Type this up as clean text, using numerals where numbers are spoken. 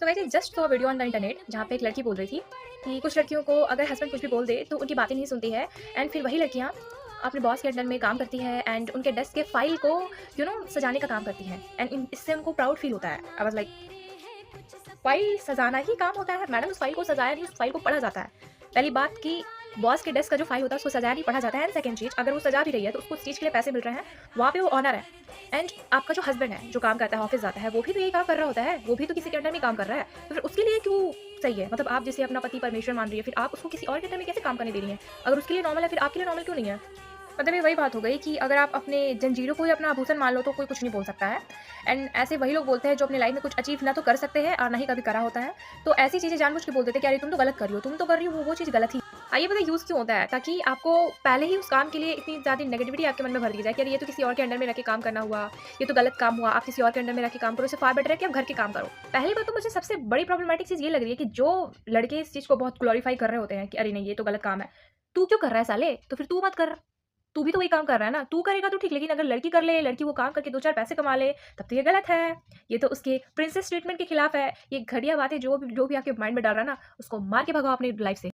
सो वैसे just saw video on the internet जहाँ पे एक लड़की बोल रही थी कि कुछ लड़कियों को अगर हस्बैंड कुछ भी बोल दे तो उनकी बातें नहीं सुनती है एंड फिर वही लड़कियाँ अपने बॉस के अंडर में काम करती है एंड उनके डेस्क के फाइल को सजाने का काम करती हैं एंड इससे उनको प्राउड फील होता है। आई वाज लाइक, फाइल सजाना ही काम होता है मैडम? उस फाइल को सजाया नहीं, उस फाइल को पढ़ा जाता है। पहली बात कि बॉस के डेस्क का जो फाइल होता है उसको सजाया नहीं पढ़ा जाता है एंड सेकंड चीज, अगर वो सजा भी रही है तो उसको उस चीज़ के लिए पैसे मिल रहे हैं, वहाँ पे वो ऑनर है। एंड आपका जो हस्बैंड है जो काम करता है, ऑफिस जाता है, वो भी तो यही काम कर रहा होता है, वो भी तो किसी के अंडर में काम कर रहा है, तो फिर उसके लिए क्यों सही है? मतलब आप जिसे अपना पति परमेश्वर मान रही है, फिर आप उसको किसी और के अंडर में कैसे काम करने दे रही हैं? अगर उसके लिए नॉर्मल है, फिर आपके लिए नॉर्मल क्यों नहीं है? मतलब ये वही बात हो गई कि अगर आप अपने जंजीरों को ही अपना आभूषण मान लो तो कोई कुछ नहीं बोल सकता है। एंड ऐसे वही लोग बोलते हैं जो अपनी लाइफ में कुछ अचीव ना तो कर सकते हैं और ना ही कभी करा होता है। तो ऐसी चीज़ें जानबूझ के बोल देते हैं कि अरे तुम तो गलत कर रही हो, तुम तो कर रही हो, वो चीज़ गलत ही। आइए पता यूज़ क्यों होता है? ताकि आपको पहले ही उस काम के लिए इतनी ज़्यादा नेगेटिविटी आपके मन में भर दी जाए कि अरे ये तो किसी और के अंडर में रह के काम करना हुआ, ये तो गलत काम हुआ, आप किसी और के अंडर में रह के काम करो, इससे फार बेटर है कि आप घर के काम करो। पहली बात तो मुझे सबसे बड़ी प्रॉब्लमैटिक चीज़ ये लग रही है कि जो लड़के इस चीज़ को बहुत ग्लोरीफाई कर रहे होते हैं कि अरे नहीं ये तो गलत काम है। तू क्यों कर रहा है साले? तो फिर तू मत कर। तू भी तो वही काम कर रहा है ना, तू करेगा तो ठीक, लेकिन अगर लड़की कर ले, लड़की वो काम करके 2-4 पैसे कमा ले, तब तो ये गलत है। ये तो उसके प्रिंसेस ट्रीटमेंट के खिलाफ है। ये घटिया बातें जो भी आपके माइंड में डाल रहा है ना, उसको मार के भगाओ अपनी लाइफ से।